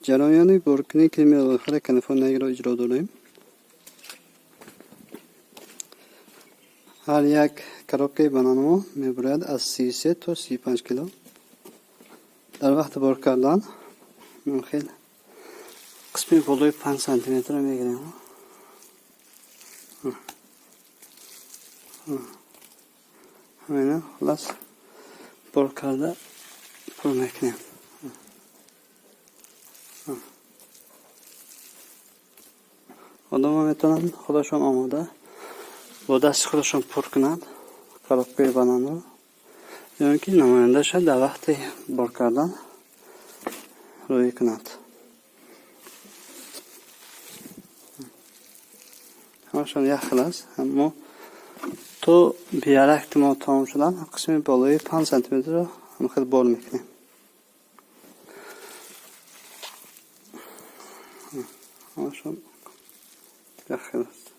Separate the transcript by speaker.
Speaker 1: jarayoni borkning kimyo loyihasi Kaliforniyaga ijro etiladi. Har یک коробка бананамو мебурад аз 33 تا 35 کیلو. در وقت بار کردن من خیلی قسمی بالای 5 سانتی متر رو میگیریم. همینه خلاص بار کرده پر میکنیم. آدم ها میتونن خودشون آماده با دست خودشون پر کنند коробкаи бананро، یعنی که نماینده شد در وقت بار کردن روی کنند. همشون یک خیلی است، اما تو بیارک ما تمام شدن قسم بالای 5 سانتی متر رو هم خیلی بار میکنیم. همشون یک خیلی است.